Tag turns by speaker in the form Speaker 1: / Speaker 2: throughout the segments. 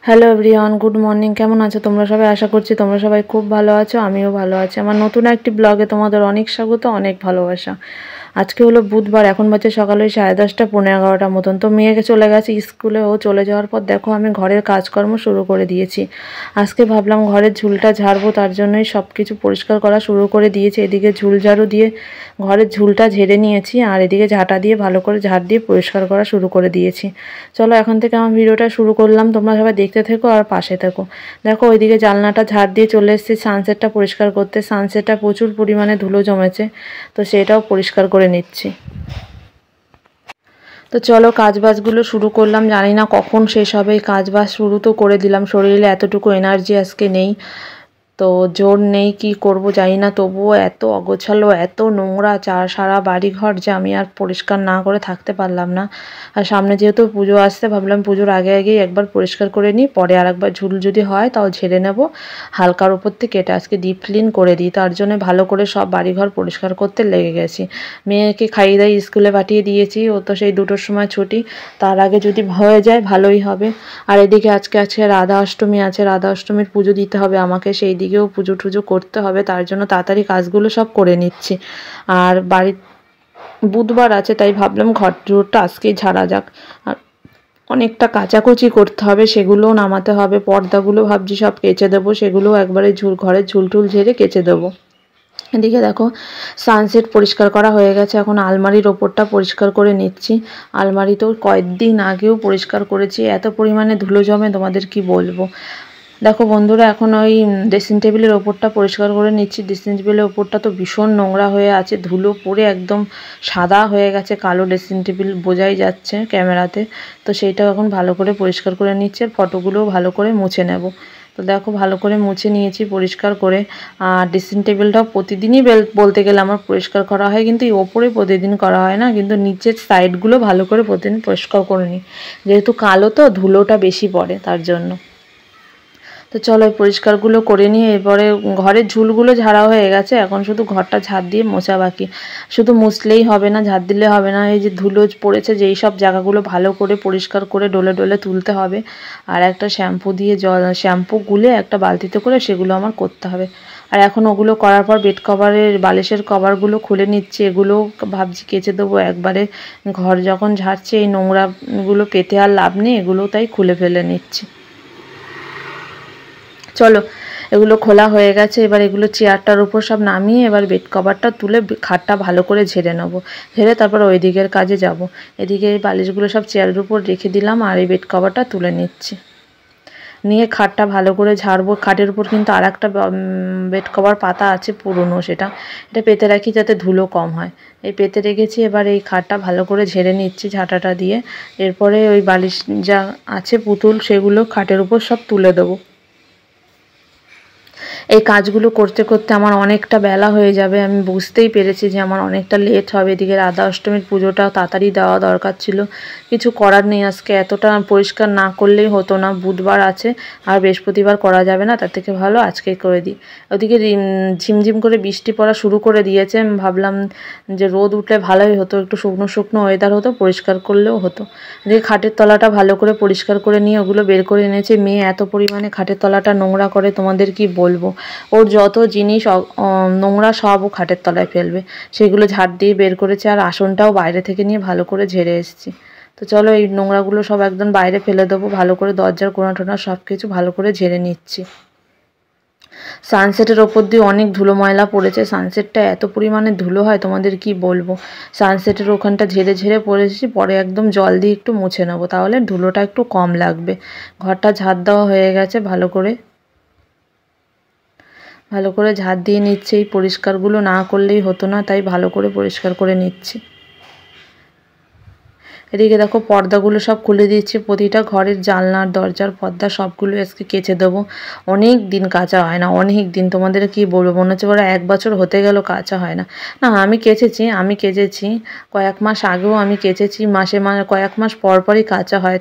Speaker 1: Hello everyone, good morning. কেমন আছো তোমরা সবাই? আশা করছি তোমরা সবাই খুব ভালো আছো, আমিও ভালো আছি। আমার নতুন একটি ব্লগে তোমাদের অনেক স্বাগত, অনেক ভালোবাসা। আজকে হলো বুধবার, এখন বাজে সকালে 10:30 পৌনে 11টার মতন। তো মেয়েকে চলে গেছে স্কুলে, ও চলে যাওয়ার পর দেখো আমি ঘরের কাজকর্ম শুরু করে দিয়েছি। আজকে ভাবলাম ঘরের ঝুলটা ঝাড়বো, তার জন্যই সব কিছু পরিষ্কার করা শুরু করে দিয়েছি। এদিকে ঝুল ঝাড়ু দিয়ে ঘরের ঝুলটা ঝেড়ে নিয়েছি, আর এদিকে ঝাঁটা দিয়ে ভালো করে ঝাড় দিয়ে পরিষ্কার করা শুরু করে দিয়েছি। চলো এখন থেকে আমার ভিডিওটা শুরু করলাম, তোমরা সবাই দেখতে থেকো আর পাশে থেকো। দেখো ওইদিকে জানলাটা ঝাড় দিয়ে চলে এসেছি সানসেটটা পরিষ্কার করতে। সানসেটটা প্রচুর পরিমাণে ধুলো জমেছে, তো সেটাও পরিষ্কার করে নিচ্ছি। তো চলো কাজবাজগুলো শুরু করলাম, জানি না কখন শেষ হবে। কাজবাজ শুরু তো করে দিলাম, শরীরে এতটুকু এনার্জি আজকে নেই, তো জোর নেই, কি করব জানি না। তবুও এত অগোছালো, এত নোংরা সারা বাড়িঘর যে আমি আর পরিষ্কার না করে থাকতে পারলাম না। আর সামনে যেহেতু পুজো আসছে, ভাবলাম পুজোর আগে আগেই একবার পরিষ্কার করে নিই, পরে আর একবার ঝুল যদি হয় তাও ঝেড়ে নেব হালকার উপর থেকে। এটা আজকে ডিপ ক্লিন করে দিই, তার জন্য ভালো করে সব বাড়িঘর পরিষ্কার করতে লেগে গেছি। মেয়েকে খাইয়ে দাই স্কুলে পাঠিয়ে দিয়েছি, ও তো সেই 2টোর সময় ছুটি, তার আগে যদি হয়ে যায় ভালোই হবে। আর এদিকে আজকে রাধা অষ্টমী আছে, রাধা অষ্টমীর পুজো দিতে হবে আমাকে, সেই দিকেও পুজো টুজো করতে হবে, তার জন্য তাড়াতাড়ি কাজগুলো সব করে নিচ্ছি। আর বাড়ির বুধবার আছে, তাই ভাবলাম ঘর ঝুড়টা আজকেই ঝাড়া যাক। আর অনেকটা কাচাকুচি করতে হবে, সেগুলোও নামাতে হবে। পর্দাগুলো ভাবছি সব কেচে দেবো, সেগুলোও একবারে ঘরের ঝুলটুল ঝেড়ে কেচে দেবো। এদিকে দেখো সানসেট পরিষ্কার করা হয়ে গেছে, এখন আলমারির ওপরটা পরিষ্কার করে নিচ্ছি। আলমারি তো কয়েকদিন আগেও পরিষ্কার করেছি, এত পরিমাণে ধুলো জমে তোমাদের কি বলবো। দেখো বন্ধুরা, এখন ওই ড্রেসিং টেবিলের ওপরটা পরিষ্কার করে নিচ্ছি। ড্রেসিং টেবিলের ওপরটা তো ভীষণ নোংরা হয়ে আছে, ধুলো পড়ে একদম সাদা হয়ে গেছে, কালো ড্রেসিং টেবিল বোঝাই যাচ্ছে ক্যামেরাতে। তো সেইটা এখন ভালো করে পরিষ্কার করে নিচ্ছে, আর ফটোগুলোও ভালো করে মুছে নেব। তো দেখো ভালো করে মুছে নিয়েছি পরিষ্কার করে। আর ড্রেসিং টেবিলটাও প্রতিদিনই বলতে গেলে আমার পরিষ্কার করা হয়, কিন্তু এই ওপরে প্রতিদিন করা হয় না, কিন্তু নিচের সাইডগুলো ভালো করে প্রতিদিন পরিষ্কার করে নিই, যেহেতু কালো তো ধুলোটা বেশি পড়ে তার জন্য। তো চলো এই পরিষ্কারগুলো করে নিয়ে এরপরে ঘরের ঝুলগুলো ঝাড়া হয়ে গেছে, এখন শুধু ঘরটা ঝাড় দিয়ে মোছা বাকি। শুধু মুছলেই হবে না, ঝাড় দিলে হবে না, এই যে ধুলো পড়েছে যেই সব জায়গাগুলো ভালো করে পরিষ্কার করে ডলে ডলে তুলতে হবে। আর একটা শ্যাম্পু দিয়ে শ্যাম্পু গুলে একটা বালতিতে করে সেগুলো আমার করতে হবে। আর এখন ওগুলো করার পর বেড কভারের বালিশের কভারগুলো খুলে নিচ্ছি, এগুলোও ভাবছি কেচে দেবো একবারে। ঘর যখন ঝাড়ছে এই নোংরাগুলো পেতে আর লাভ নেই, এগুলো তাই খুলে ফেলে নিচ্ছি। চলো এগুলো খোলা হয়ে গেছে, এবার এগুলো চেয়ারটার উপর সব নামিয়ে এবার বেড কভারটা তুলে খাটটা ভালো করে ঝেড়ে নেবো। ঝেড়ে তারপর ওই দিকের কাজে যাব। এদিকে এই বালিশগুলো সব চেয়ারের উপর রেখে দিলাম, আর এই বেড কভারটা তুলে নিচ্ছি। নিয়ে খাটটা ভালো করে ঝাড়বো। খাটের উপর কিন্তু আর একটা বেড কভার পাতা আছে পুরনো, এটা পেতে রাখি যাতে ধুলো কম হয়, এই পেতে রেখেছি। এবার এই খাটটা ভালো করে ঝেড়ে নিচ্ছি ঝাঁটাটা দিয়ে। এরপরে ওই বালিশ যা আছে পুতুল সেগুলো খাটের উপর সব তুলে দেবো। এই কাজগুলো করতে করতে আমার অনেকটা বেলা হয়ে যাবে, আমি বুঝতেই পেরেছি যে আমার অনেকটা লেট হবে। এদিকে রাধা অষ্টমীর পুজোটা তাড়াতাড়ি দেওয়া দরকার ছিল, কিছু করার নেই। আজকে এতটা পরিষ্কার না করলেই হতো না, বুধবার আছে আর বৃহস্পতিবার করা যাবে না, তার থেকে ভালো আজকেই করে দিই। ওদিকে ঝিমঝিম করে বৃষ্টি পড়া শুরু করে দিয়েছে, আমি ভাবলাম যে রোদ উঠলে ভালোই হতো, একটু শুকনো শুকনো ওয়েদার হতো, পরিষ্কার করলেও হতো। এদিকে খাটের তলাটা ভালো করে পরিষ্কার করে নিয়ে ওগুলো বের করে এনেছে। মেয়ে এত পরিমাণে খাটের তলাটা নোংরা করে তোমাদের কি বলবো, ওর যত জিনিস নোংরা সব ও খাটের তলায় ফেলবে, সেগুলো ঝাড় দিয়ে বের করেছে। আর আসনটাও বাইরে থেকে নিয়ে ভালো করে ঝেড়ে এসেছি। তো চলো এই নোংরাগুলো সব একদম বাইরে ফেলে দেবো, ভালো করে দরজার কোণা টোনা সব কিছু ভালো করে ঝেড়ে নিচ্ছি। সানসেটের ওপর দিয়ে অনেক ধুলো ময়লা পড়েছে, সানসেটটা এত পরিমাণে ধুলো হয় তোমাদের কি বলবো। সানসেটের ওখানটা ঝেড়ে ঝেড়ে পড়েছি, পরে একদম জল দিয়ে একটু মুছে নেবো, তাহলে ধুলোটা একটু কম লাগবে। ঘরটা ঝাড় দেওয়া হয়ে গেছে, ভালো করে ঝাড় দিয়ে নিচ্ছে। এই পরিষ্কারগুলো না করলেই হতো না, তাই ভালো করে পরিষ্কার করে নিচ্ছি। এদিকে দেখো পর্দাগুলো সব খুলে দিচ্ছি, প্রতিটা ঘরের জানলার দরজার পর্দা সবগুলো আজকে কেচে দেবো। অনেক দিন কাচা হয় না, অনেক দিন, তোমাদের কি বলবো, মনে হচ্ছে বড় 1 বছর হতে গেল কাচা হয় না। না আমি কেচেছি কয়েক মাস আগেও আমি কেচেছি, মাসে কয়েক মাস পর পরই কাচা হয়।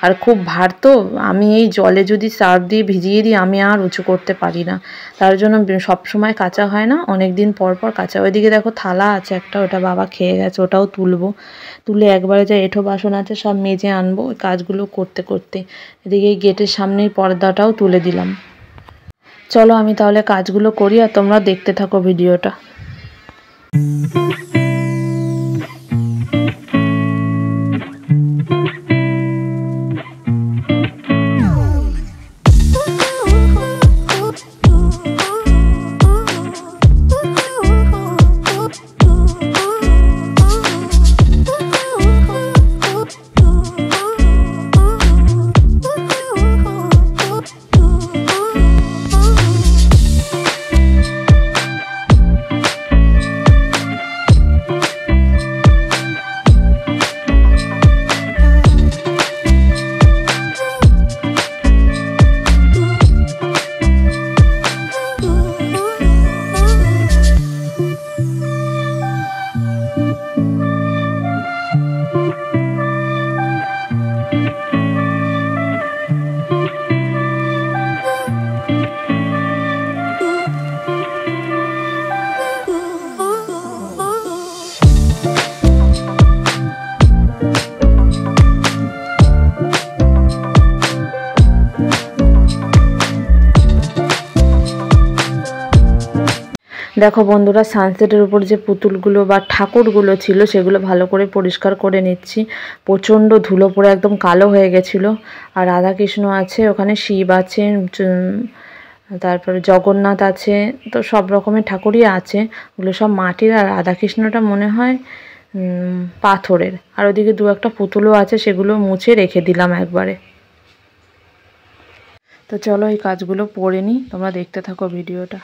Speaker 1: আর খুব ভার তো, আমি এই জলে যদি সার্ফ দিয়ে ভিজিয়ে দিই আমি আর উঁচু করতে পারি না, তার জন্য সব সময় কাচা হয় না, অনেক দিন পর পর কাচা। ওইদিকে দেখো থালা আছে একটা, ওটা বাবা খেয়ে গেছে, ওটাও তুলবো। তুলে একবারে যা এঁঠো বাসন আছে সব মেজে আনবো ওই কাজগুলো করতে করতে। এদিকে গেটের সামনেই পর্দাটাও তুলে দিলাম। চলো আমি তাহলে কাজগুলো করি আর তোমরা দেখতে থাকো ভিডিওটা। দেখো বন্ধুরা, সানসেটের উপর যে পুতুলগুলো বা ঠাকুরগুলো ছিল সেগুলো ভালো করে পরিষ্কার করে নিচ্ছি। প্রচণ্ড ধুলো পড়ে একদম কালো হয়ে গেছিলো। আর রাধাকৃষ্ণ আছে, ওখানে শিব আছে, তারপরে জগন্নাথ আছে, তো সব রকমের ঠাকুরই আছে। ওগুলো সব মাটির, আর রাধাকৃষ্ণটা মনে হয় পাথরের। আর ওদিকে দু একটা পুতুলও আছে, সেগুলো মুছে রেখে দিলাম একবারে। তো চলো এই কাজগুলো পরে নিই, তোমরা দেখতে থাকো ভিডিওটা।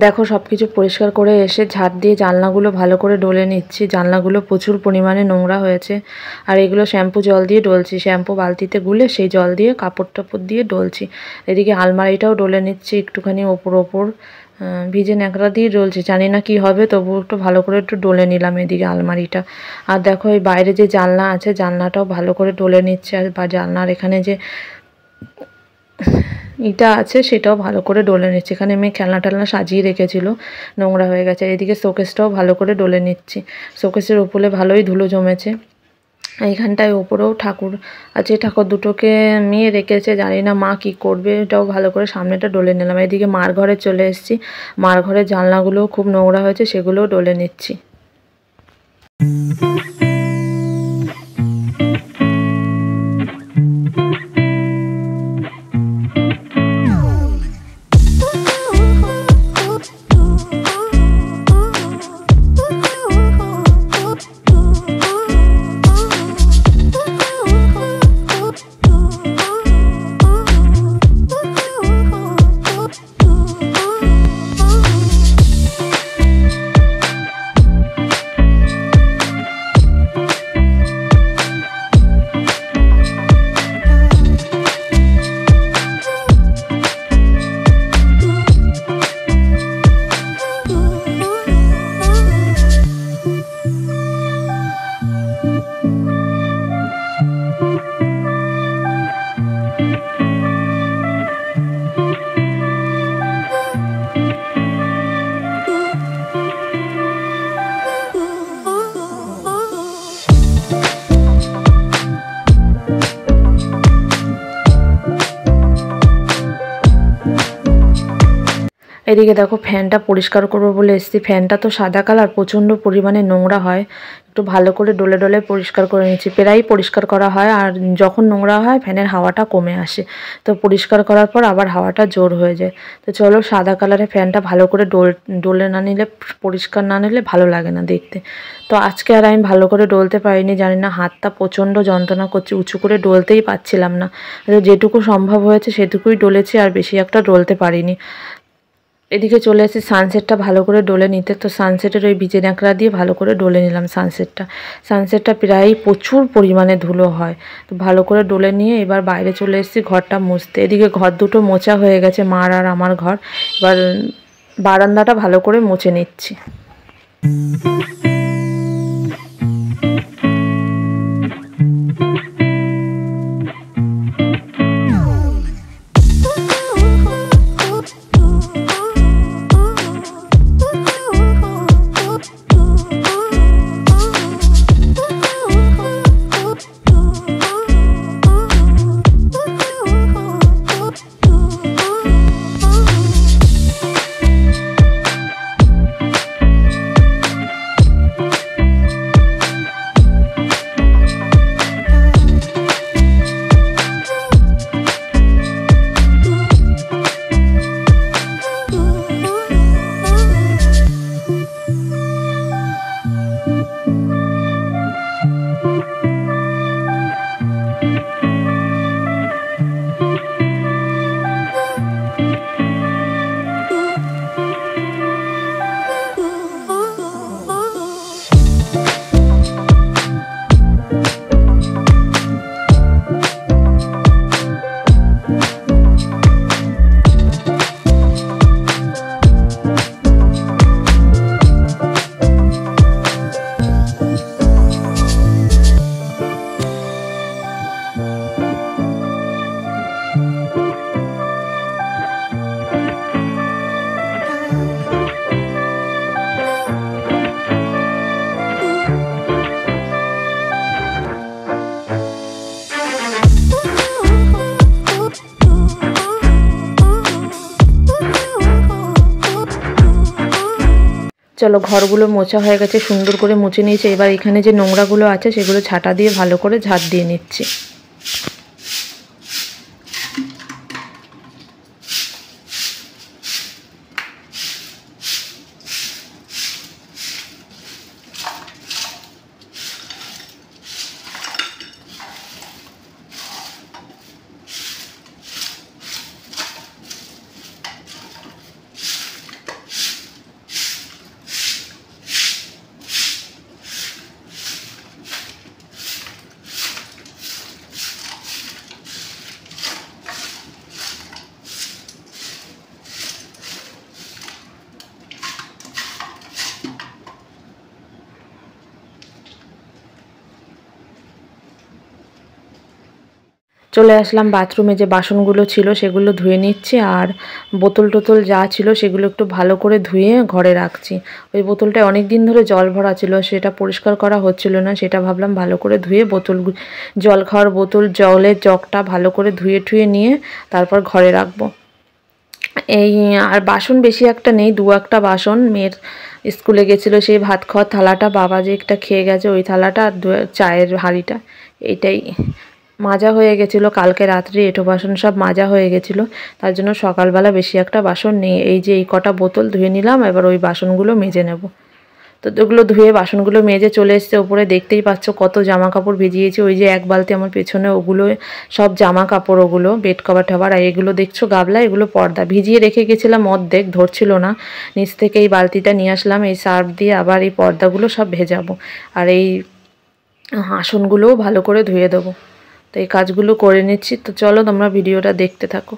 Speaker 1: দেখো সব কিছু পরিষ্কার করে এসে ঝাড় দিয়ে জানলাগুলো ভালো করে ডলে নিচ্ছি। জানলাগুলো প্রচুর পরিমাণে নোংরা হয়েছে। আর এগুলো শ্যাম্পু জল দিয়ে ডলছি, শ্যাম্পু বালতিতে গুলে সেই জল দিয়ে কাপড় টাপড় দিয়ে ডলছি। এদিকে আলমারিটাও ডলে নিচ্ছি একটুখানি ওপর ভিজে ন্যাকড়া দিয়ে ডলছি, জানি না কি হবে, তবু একটু ভালো করে একটু ডলে নিলাম এদিকে আলমারিটা। আর দেখো এই বাইরে যে জানলা আছে, জানলাটাও ভালো করে ডলে নিচ্ছে। আর বা জানলার এখানে যে ইটা আছে সেটাও ভালো করে ডলে নিচ্ছি। এখানে মেয়ে খেলনা টেলনা সাজিয়ে রেখেছিল, নোংরা হয়ে গেছে। এদিকে শোকেসটাও ভালো করে ডলে নিচ্ছি। শোকেসের উপরে ভালোই ধুলো জমেছে। এইখানটায় ওপরেও ঠাকুর আছে, ঠাকুর দুটোকে মেয়ে রেখেছে, জানি না মা কি করবে। এটাও ভালো করে সামনেটা ডলে নিলাম। এদিকে মার ঘরে চলে এসেছি, মার ঘরের জানলাগুলোও খুব নোংরা হয়েছে, সেগুলোও ডলে নিচ্ছি। এদিকে দেখো ফ্যানটা পরিষ্কার করবো বলে এসেছি। ফ্যানটা তো সাদা কালার, প্রচণ্ড পরিমাণে নোংরা হয়, একটু ভালো করে ডলে ডলে পরিষ্কার করে নিচ্ছি। প্রায়ই পরিষ্কার করা হয়, আর যখন নোংরা হয় ফ্যানের হাওয়াটা কমে আসে, তো পরিষ্কার করার পর আবার হাওয়াটা জোর হয়ে যায়। তো চলো, সাদা কালারের ফ্যানটা ভালো করে ডলে না নিলে, পরিষ্কার না নিলে ভালো লাগে না দেখতে। তো আজকে আর আমি ভালো করে ডলতে পারিনি, জানি না হাতটা প্রচণ্ড যন্ত্রণা করছে, উঁচু করে ডলতেই পারছিলাম না। যেটুকু সম্ভব হয়েছে সেটুকুই ডলেছি, আর বেশি একটা ডলতে পারিনি। এদিকে চলে এসেছি সানসেটটা ভালো করে ডলে নিতে। তো সানসেটের ওই ভিজে ন্যাকড়া দিয়ে ভালো করে ডলে নিলাম সানসেটটা প্রায় প্রচুর পরিমাণে ধুলো হয়। তো ভালো করে ডলে নিয়ে এবার বাইরে চলে এসেছি ঘরটা মুছতে। এদিকে ঘর দুটো মোছা হয়ে গেছে, মার আর আমার ঘর। এবার বারান্দাটা ভালো করে মুছে নিচ্ছি। চলো, ঘরগুলো মোছা হয়ে গেছে, সুন্দর করে মুছে নিয়েছি। এবার এখানে যে নোংরাগুলো আছে সেগুলো ছাঁটা দিয়ে ভালো করে ঝাড় দিয়ে নিচ্ছি। চলে আসলাম বাথরুমে, যে বাসনগুলো ছিল সেগুলো ধুয়ে নিচ্ছি, আর বোতল টোতল যা ছিল সেগুলো একটু ভালো করে ধুয়ে ঘরে রাখছি। ওই বোতলটায় অনেক দিন ধরে জল ভরা ছিল, সেটা পরিষ্কার করা হচ্ছিল না, সেটা ভাবলাম ভালো করে ধুয়ে জল খাওয়ার বোতল, জলের জগটা ভালো করে ধুয়ে ঠুয়ে নিয়ে তারপর ঘরে রাখবো। এই আর বাসন বেশি একটা নেই, দু একটা বাসন। মেয়ের স্কুলে গেছিলো সেই ভাত খাওয়ার থালাটা, বাবা যে একটা খেয়ে গেছে ওই থালাটা, আর চায়ের হাঁড়িটা, এইটাই মাজা হয়ে গেছিলো। কালকে রাত্রে এঁটো বাসন সব মাজা হয়ে গেছিলো, তার জন্য সকালবেলা বেশি একটা বাসন নেই। এই যে এই কটা বোতল ধুয়ে নিলাম, এবার ওই বাসনগুলো মেজে নেব। তো ওগুলো ধুয়ে বাসনগুলো মেজে চলে এসছে ওপরে। দেখতেই পাচ্ছ কত জামা কাপড় ভিজিয়েছি। ওই যে এক বালতি আমার পেছনে, ওগুলো সব জামা কাপড়, ওগুলো বেড কভার টাভার। আর এগুলো দেখছো গাবলা, এগুলো পর্দা ভিজিয়ে রেখে গেছিলাম, অর্ধেক ধরছিল না, নিচ থেকে এই বালতিটা নিয়ে আসলাম, এই সার্ফ দিয়ে আবার এই পর্দাগুলো সব ভেজাবো। আর এই আসনগুলোও ভালো করে ধুয়ে দেবো। তো এই কাজগুলো করে নিচ্ছি। তো চলো তোমরা ভিডিওটা দেখতে থাকো।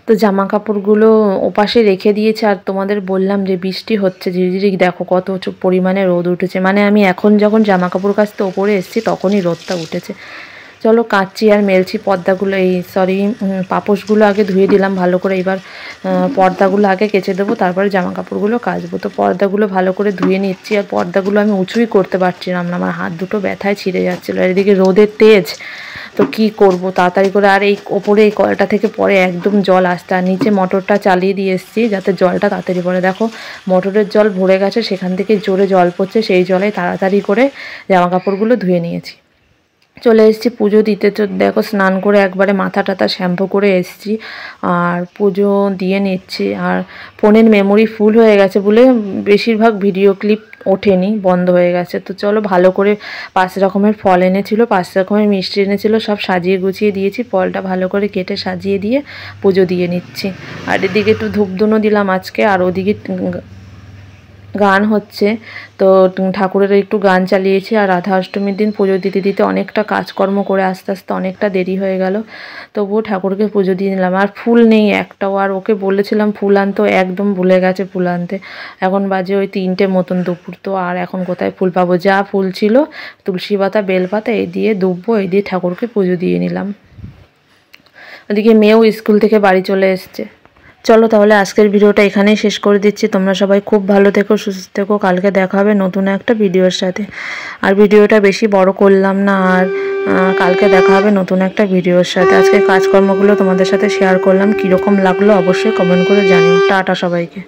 Speaker 1: তো জামা কাপড়গুলো ওপাশে রেখে দিয়েছে, আর তোমাদের বললাম যে বৃষ্টি হচ্ছে ঝিরিঝিরি। দেখো কত পরিমাণে রোদ উঠেছে, মানে আমি এখন যখন জামা কাপড় কাচতে ওপরে এসেছি তখনই রোদটা উঠেছে। চলো কাচছি আর মেলছি পর্দাগুলো, পাপোশগুলো আগে ধুয়ে দিলাম ভালো করে। এবার পর্দাগুলো আগে কেচে দেবো, তারপরে জামা কাপড়গুলো কাচবো। তো পর্দাগুলো ভালো করে ধুয়ে নিচ্ছি, আর পর্দাগুলো আমি উঁচুই করতে পারছিলাম না, আমার হাত দুটো ব্যথায় ছিঁড়ে যাচ্ছিলো। আর এদিকে রোদের তেজ, তো কি করব তাড়াতাড়ি করে, আর এই ওপরে এই কলটা থেকে পরে একদম জল আসছে, আর নিচে মোটরটা চালিয়ে দিয়ে এসেছি যাতে জলটা তাড়াতাড়ি পড়ে। দেখো মোটরের জল ভরে গেছে, সেখান থেকে জোরে জল পড়ছে, সেই জলে তাড়াতাড়ি করে জামা কাপড়গুলো ধুয়ে নিয়েছি। চলে এসেছি পুজো দিতে। তো দেখো স্নান করে একবারে মাথা টাথা শ্যাম্পু করে এসেছি আর পুজো দিয়ে নিচ্ছি। আর ফোনের মেমোরি ফুল হয়ে গেছে বলে বেশিরভাগ ভিডিও ক্লিপ ওঠেনি, বন্ধ হয়ে গেছে। তো চলো ভালো করে 5 রকমের ফল এনেছিল, 5 রকমের মিষ্টি এনেছিল, সব সাজিয়ে গুছিয়ে দিয়েছি। ফলটা ভালো করে কেটে সাজিয়ে দিয়ে পুজো দিয়ে নিচ্ছি। আর এদিকে একটু ধূপধুনো দিলাম আজকে, আর ওদিকে গান হচ্ছে, তো ঠাকুরের একটু গান চালিয়েছি। আর রাধা অষ্টমীর দিন পুজো দিতে দিতে অনেকটা কাজকর্ম করে আস্তে আস্তে অনেকটা দেরি হয়ে গেল, তবুও ঠাকুরকে পুজো দিয়ে নিলাম। আর ফুল নেই একটাও, আর ওকে বলেছিলাম ফুল আনতে, একদম ভুলে গেছে ফুল আনতে। এখন বাজে ওই 3টে মতন দুপুর, তো আর এখন কোথায় ফুল পাবো? যা ফুল ছিল তুলসী পাতা বেলপাতা এই দিয়ে দুব্বো, এই দিয়ে ঠাকুরকে পুজো দিয়ে নিলাম। ওদিকে মেয়েও স্কুল থেকে বাড়ি চলে এসছে। চলো তাহলে আজকের ভিডিওটা এখানেই শেষ করে দিচ্ছি। তোমরা সবাই খুব ভালো থেকো, সুস্থ থেকো। কালকে দেখা হবে নতুন একটা ভিডিওর সাথে। আর ভিডিওটা বেশি বড় করলাম না, আর কালকে দেখা হবে নতুন একটা ভিডিওর সাথে। আজকে কাজকর্মগুলো তোমাদের সাথে শেয়ার করলাম, কীরকম লাগলো অবশ্যই কমেন্ট করে জানিও। টাটা সবাইকে।